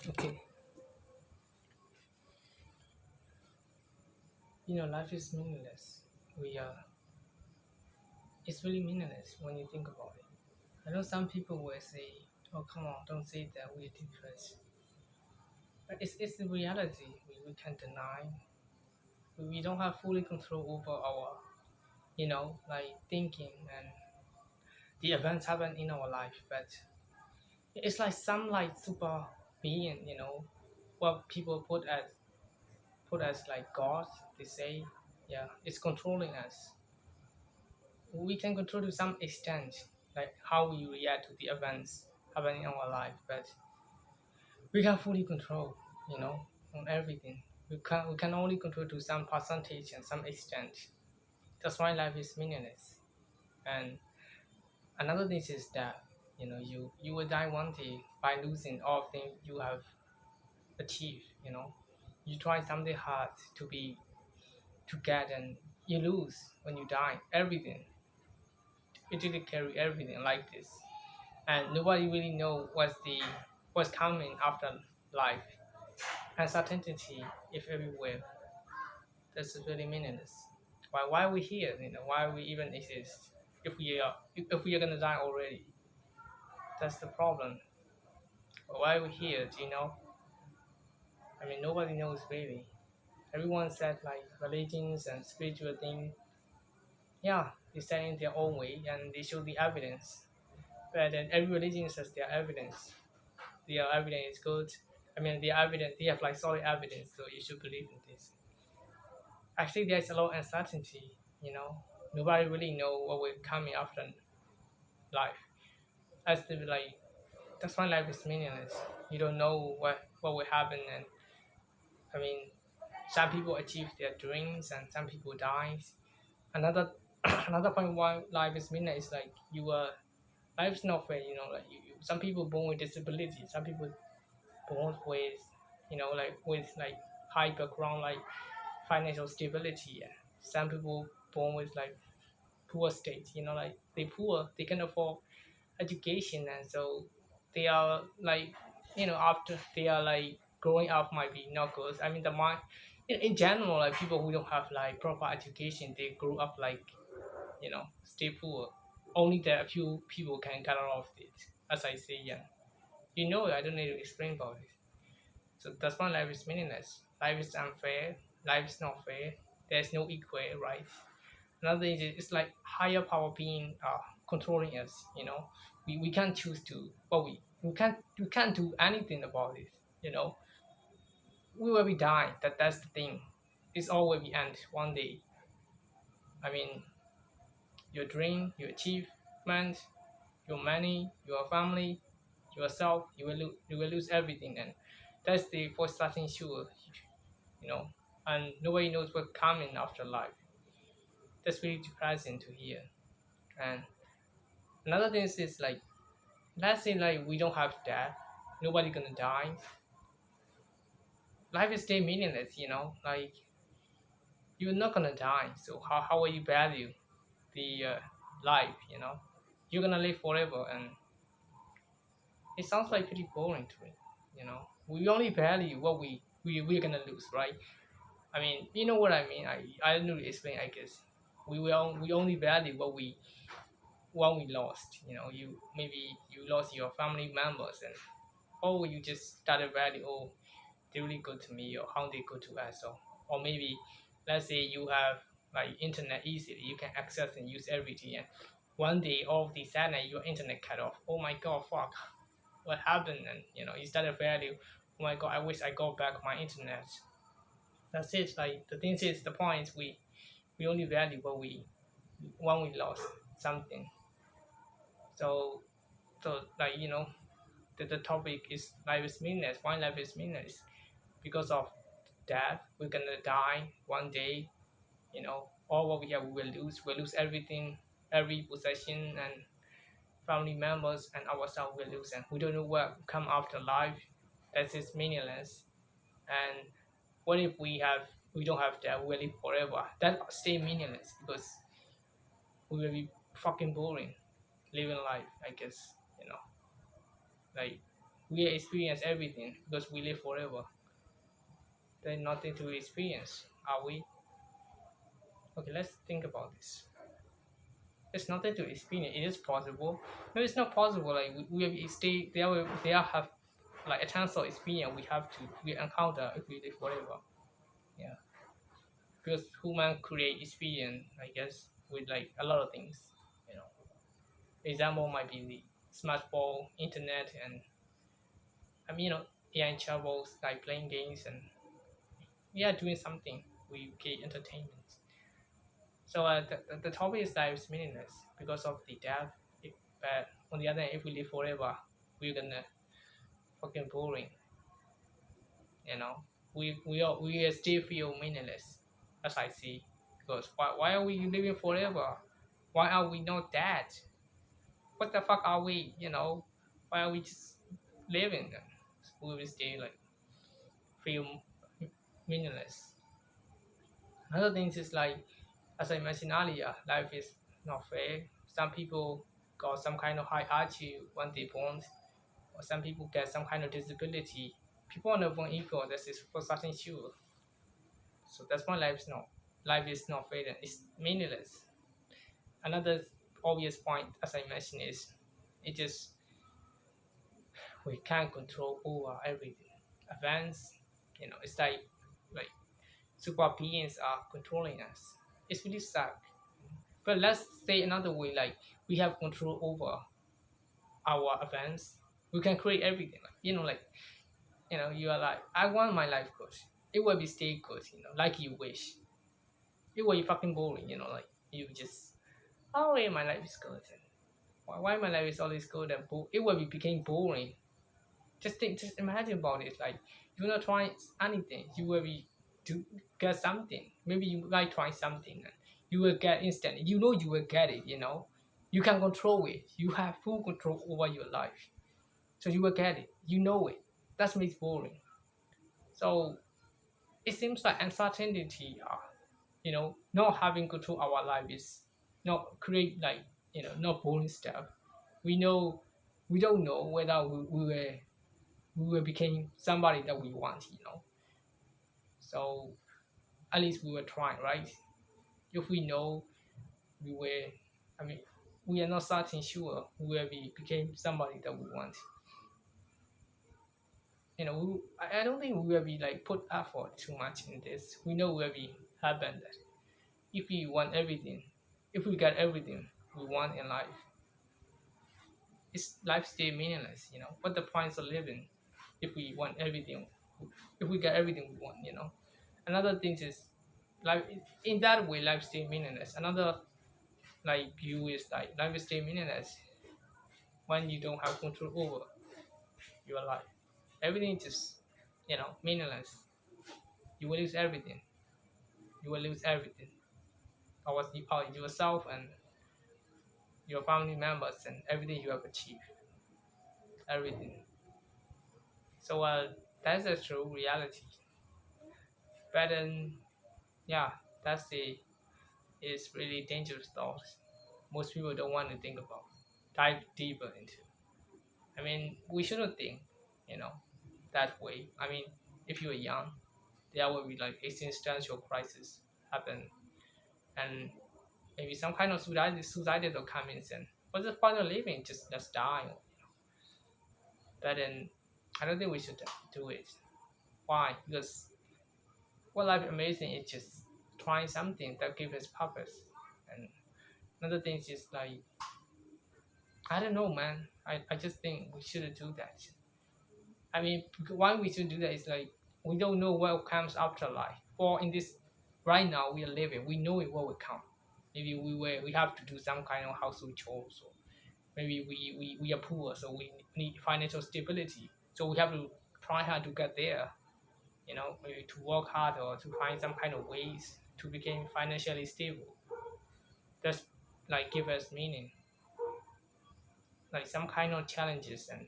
Okay, life is meaningless. We It's really meaningless when you think about it. I know some people will say, "Oh, come on, don't say that. We're depressed." But it's the reality. We can't deny. We don't have fully control over our, like thinking and the events happen in our life. But it's like some like super being, what people put as like God. They say, yeah, it's controlling us. We can control to some extent, like how we react to the events happening in our life, but we can fully control, on everything. We can only control to some percentage and some extent. That's why life is meaningless. And another thing is that you will die one day by losing all things you have achieved. You try something hard to get, and you lose when you die everything. You did carry everything like this, and nobody really know what's coming after life. Uncertainty if everywhere. That's really meaningless. Why are we here? Why we even exist if we are gonna die already? That's the problem. Why are we here? Do you know? I mean, nobody knows really. Everyone said like religions and spiritual thing. Yeah, they said in their own way and they show the evidence. But then every religion says their evidence. Their evidence is good. I mean, their evidence, they have like solid evidence, so you should believe in this. Actually, there's a lot of uncertainty. Nobody really know what will come after life. As to like, that's why life is meaningless. You don't know what will happen, and I mean, some people achieve their dreams, and some people die. Another another point why life is meaningless is like life's not fair. Like some people born with disability, some people born with like with like high background like financial stability. Yeah. Some people born with like poor state. Like they poor, they can afford education, and so they are like after they are like growing up might be not good. I mean the mind in general, like people who don't have like proper education, they grew up like stay poor. Only that a few people can get out of it. As I say, yeah, I don't need to explain about it. So that's why life is meaningless. Life is unfair. Life is not fair. There's no equal, right? Another thing is it's like higher power being controlling us. We can't choose to, but we can't do anything about it. You know, we will be dying. That's the thing. It's all will be end one day. I mean, your dream, your achievement, your money, your family, yourself, you will lose everything, and that's the for starting sure. You know, and nobody knows what's coming after life. That's really depressing to hear. And another thing is like, let's say like we don't have death, nobody gonna die. Life is still meaningless. Like you're not gonna die. So how will you value the life? You're gonna live forever, and it sounds like pretty boring to me. We only value what we're gonna lose, right? I mean, you know what I mean. I don't know to explain. I guess we only value what we lost. You lost your family members, and you just started value, they really good to me, or how they good to us, or maybe let's say you have like internet easily, you can access and use everything, and one day all of the sudden your internet cut off. Oh my god, fuck, what happened? And you started value, oh my god, I wish I got back my internet. That's it. Like the thing is, the point is we only value what we when we lost something. So so like the topic is life is meaningless. Why life is meaningless? Because of death. We're gonna die one day. All what we have we will lose. We'll lose everything, every possession and family members, and ourselves will lose, and we don't know what come after life. That is meaningless. And what if we don't have that? We'll live forever. That stay meaningless because we will be fucking boring living life. I guess like We experience everything because we live forever. There's nothing to experience, are we? Okay, let's think about this. There's nothing to experience. It is possible. No, it's not possible. Like we stay there. There have like a chance of experience. We encounter if we live forever. Yeah, because human create experience. I guess with like a lot of things. You know, example might be the smartphone, internet, and AI travels like playing games and we are doing something. We get entertainment. So the topic is life is meaningless because of the death. But on the other hand, if we live forever, we're gonna fucking boring. You know, we still feel meaningless, as I see. Because why are we living forever? Why are we not dead? What the fuck are we? Why are we just living? We will still like feel meaningless. Another thing is like, as I mentioned earlier, life is not fair. Some people got some kind of high IQ when they born, or some people get some kind of disability. People are not born equal. This is for certain sure. So that's why life is not fair. And it's meaningless. Another obvious point, as I mentioned, is it just we can't control over everything. Events, it's like super beings are controlling us. It's really sad. But let's say another way, like we have control over our events. We can create everything. You are like, I want my life coach. It will be stay good, like you wish. It will be fucking boring, like you just, oh yeah, my life is good. And why my life is always good and it will be became boring. Just imagine about it. Like you're not trying anything, you will be to get something. Maybe you like trying something, and you will get instant. You will get it. You can control it. You have full control over your life, so you will get it. You know it. That makes boring. So it seems like uncertainty. Not having control our life is not create like not boring stuff. We know we don't know whether we will become somebody that we want. So at least we were trying, right? If we know we were, I mean, we are not certain sure we will became somebody that we want. I don't think we will be like put effort too much in this. We know we will be happen that if we want everything, if we get everything we want in life, it's life stay meaningless. What the point of living if we want everything, if we get everything we want. Another thing is life in that way life stay meaningless. Another like view is like life stay meaningless when you don't have control over your life. Everything just meaningless. You will lose everything. You will lose everything. Yourself and your family members and everything you have achieved. Everything. So that's the true reality. But then yeah, that's the is really dangerous thoughts. Most people don't want to think about, dive deeper into. I mean, we shouldn't think, you know, that way. I mean, if you're young, there will be like existential crisis happen, and maybe some kind of suicidal comments and what's the point of living? Just die. But then I don't think we should do it. Why? Because what life amazing is just trying something that gives us purpose. And another thing is like I don't know, man. I just think we shouldn't do that. I mean, why we should do that is like we don't know what comes after life. For in this right now we are living, we know it what will come. Maybe we have to do some kind of household chores, or maybe we are poor, so we need financial stability. So we have to try hard to get there. Maybe to work hard or to find some kind of ways to become financially stable. That's like give us meaning. Like some kind of challenges and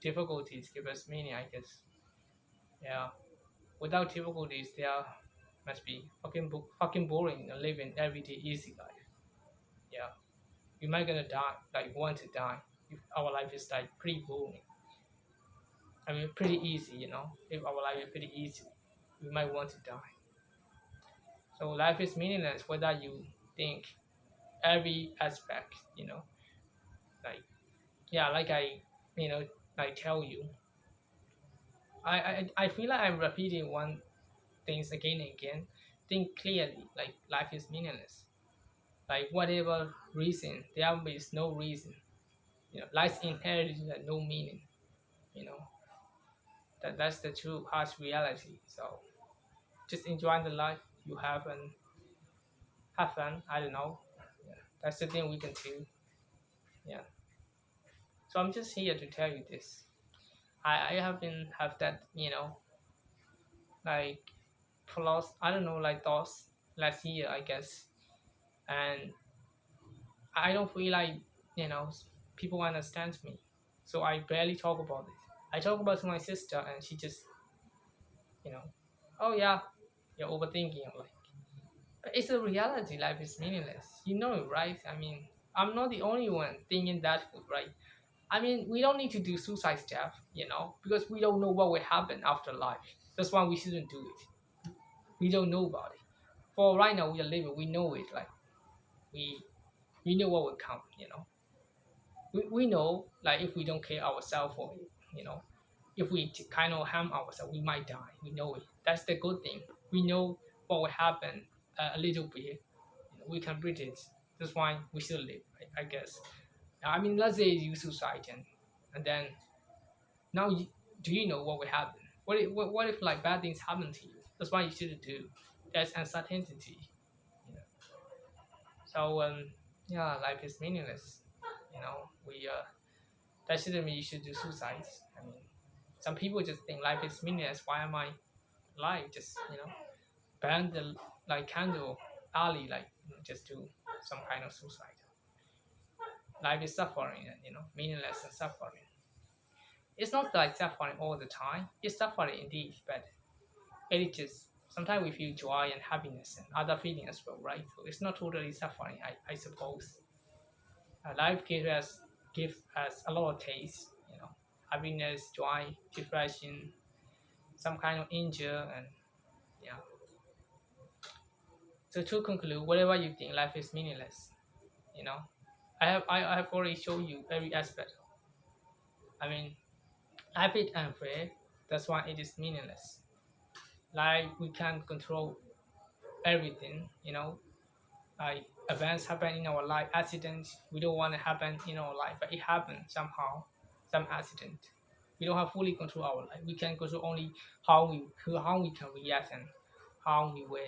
difficulties give us meaning, I guess. Yeah. Without difficulties, there must be fucking boring living everyday easy life. Yeah. You might gonna die, like want to die. If our life is like pretty boring. I mean, pretty easy, you know. If our life is pretty easy, we might want to die. So life is meaningless whether you think every aspect, you know, like yeah, like you know, I tell you, I feel like I'm repeating one things again and again. Think clearly, like life is meaningless. Like whatever reason, there is no reason. You know, life inherently has no meaning. You know, that's the true harsh reality. So just enjoy the life you have and have fun. I don't know. Yeah, that's the thing we can do. Yeah. So I'm just here to tell you this. I haven't have that, you know, like plus I don't know, like thoughts last year I guess. And I don't feel like, you know, people understand me. So I barely talk about it. I talk about it to my sister and she just, you know, oh yeah, you're overthinking. I'm like, but it's a reality, life is meaningless. You know it, right? I mean, I'm not the only one thinking that way, right? I mean, we don't need to do suicide stuff, you know, because we don't know what will happen after life. That's why we shouldn't do it. We don't know about it. For right now, we are living. We know it. Like we we know what will come. You know, we know like if we don't care ourselves for it, you know, if we kind of harm ourselves, we might die. We know it. That's the good thing. We know what will happen a little bit. You know, we can predict it. That's why we should live. I guess. I mean, let's say you suicide and then now, do you know what will happen? What if like bad things happen to you? That's why you shouldn't do. There's uncertainty. You know? So yeah, life is meaningless. You know, we that shouldn't mean you should do suicides. I mean, some people just think life is meaningless. Why am I alive? Just you know, burn the like candle early, like you know, just do some kind of suicide. Life is suffering, you know, meaningless and suffering. It's not like suffering all the time. It's suffering indeed, but it is just sometimes we feel joy and happiness and other feelings as well, right? So it's not totally suffering, I suppose. Life gives us a lot of taste, you know, happiness, joy, depression, some kind of injury, and yeah. So to conclude, whatever you think, life is meaningless. You know, I have already shown you every aspect. I mean, life is unfair. That's why it is meaningless. Like we can't control everything, you know, like events happen in our life, accidents we don't want to happen in our life, but it happens somehow, some accident. We don't have fully control our life. We can control only how we can react and how we will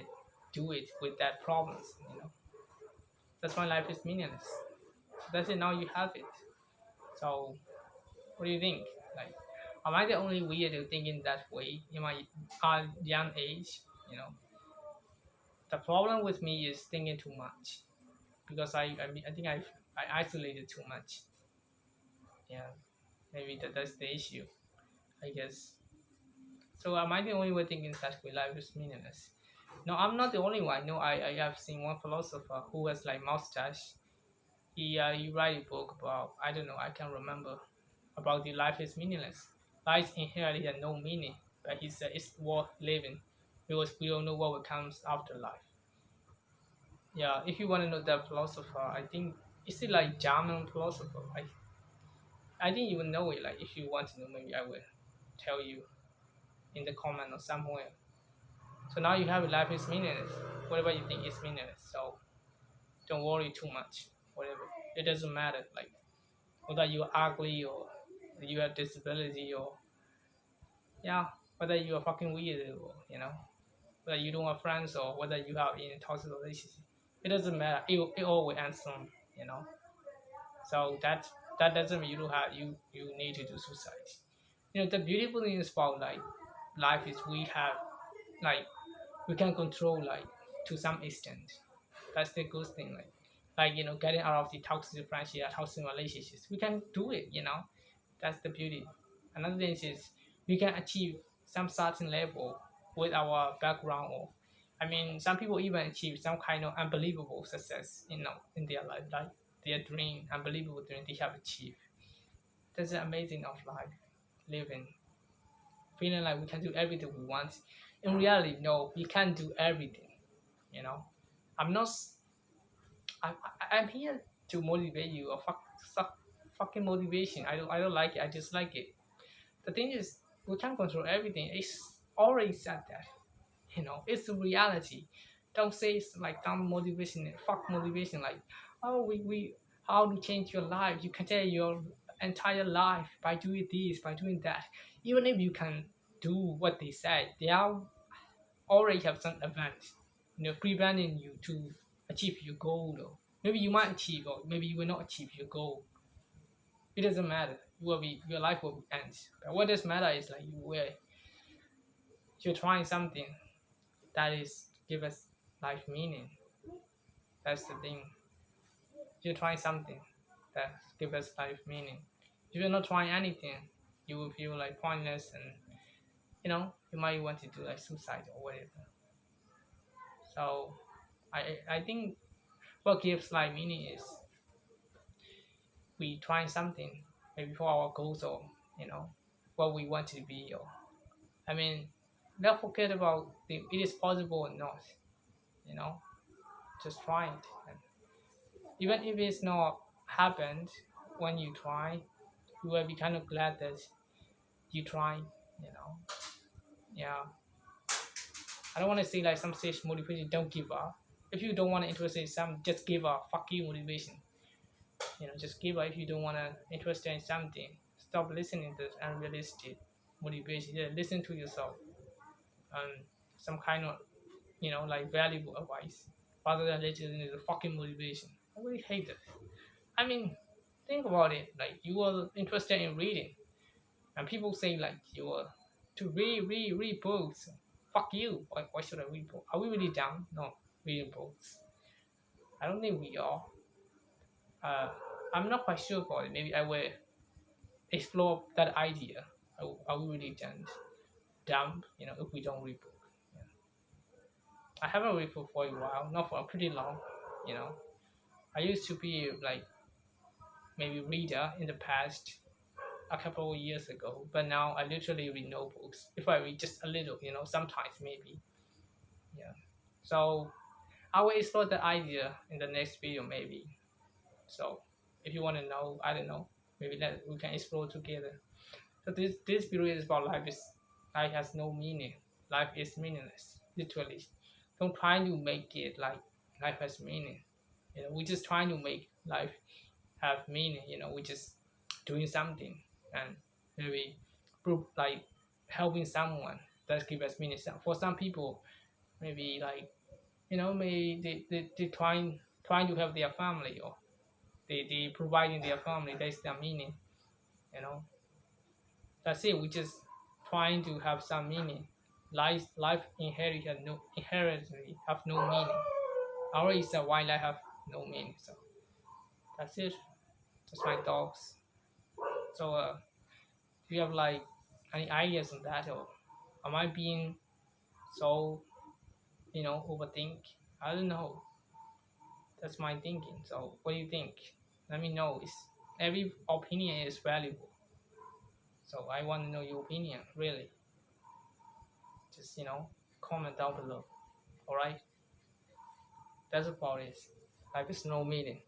do it with that problems, you know. That's why life is meaningless. That's it, now you have it. So what do you think? Like, am I the only weirdo thinking that way in my young age, you know? The problem with me is thinking too much because I think I isolated too much. Yeah, maybe that's the issue. I guess. So am I the only one thinking that way life is meaningless? No, I'm not the only one. No, I have seen one philosopher who has like mustache. He write a book about I don't know I can't remember about the life is meaningless. Life inherently has no meaning, but he said it's worth living because we don't know what comes after life. Yeah, if you want to know that philosopher, I think is it like German philosopher? I think you will know it. Like if you want to know, maybe I will tell you in the comment or somewhere. So now you have life is meaningless. Whatever you think is meaningless. So don't worry too much. Whatever. It doesn't matter. Like whether you're ugly or you have disability or yeah, whether you're fucking weird or you know, whether you don't have friends or whether you have in a toxic relationship. It doesn't matter. It all will end soon, you know. So that doesn't mean you don't have you need to do suicide. You know the beautiful thing is about like life is we have like we can control like to some extent. That's the good thing. Like you know getting out of the toxic friendship, toxic relationships. We can do it. You know, that's the beauty. Another thing is we can achieve some certain level with our background or I mean some people even achieve some kind of unbelievable success you know in their life like their unbelievable dream they have achieved. That's the amazing of life living. feeling like we can do everything we want. In reality, no, we can't do everything. You know, I'm not. I'm here to motivate you, or fucking motivation. I don't like it. I just like it. The thing is, we can't control everything. It's already said that. It's the reality. Don't say it's like some motivation. Fuck motivation. Like, oh, we how to change your life. You can tell your entire life by doing this, by doing that. Even if you can do what they said, they are already have some advantage, preventing you to achieve your goal. Though maybe you might achieve, or maybe you will not achieve your goal. It doesn't matter. Your life will end. But what does matter is like you're trying something that is give us life meaning. That's the thing. You're trying something that give us life meaning. If you're not trying anything, you will feel like pointless, and you might want to do like suicide or whatever. So I think what gives life meaning is we try something maybe for our goals, or what we want to be, or I mean, don't forget about it is possible or not. You know, just try it. And even if it's not happened when you try, you will be kind of glad that you try. You know, yeah. I don't want to say like some stage motivation. Don't give up. If you don't want to interest in something, just give up. Fuck you, motivation. Just give up if you don't want to interest in something. Stop listening to unrealistic motivation. Yeah, listen to yourself. Some kind of like valuable advice rather than listening to the fucking motivation. I really hate it. I mean, think about it. Like you are interested in reading, and people say like you are to read books. Fuck you. Why should I read books? Are we really dumb? No, reading books. I don't think we are. Uh, I'm not quite sure about it. Maybe I will explore that idea. Are we really dumb? If we don't read books. Yeah. I haven't read book for a while, not for a pretty long. You know, I used to be like maybe reader in the past a couple of years ago, but now I literally read no books. If I read just a little, sometimes maybe. Yeah. So I will explore the idea in the next video maybe. So if you want to know, I don't know, maybe that we can explore together. So this video is about life has no meaning. Life is meaningless, literally. Don't try to make it like life has meaning. We just trying to make life have meaning. We just doing something, and maybe like helping someone that give us meaning. For some people, maybe like maybe they trying to help their family, or they providing their family. That's their meaning. You know, that's it. We just trying to have some meaning. Life inherently have no meaning. Our is why life have no meaning. So that's it. Just my thoughts. So do you have like any ideas on that, or am I being so overthink? I don't know. That's my thinking. So what do you think? Let me know. Every opinion is valuable. So I want to know your opinion, really. Just comment down below. Alright? That's about it. Life is no meaning.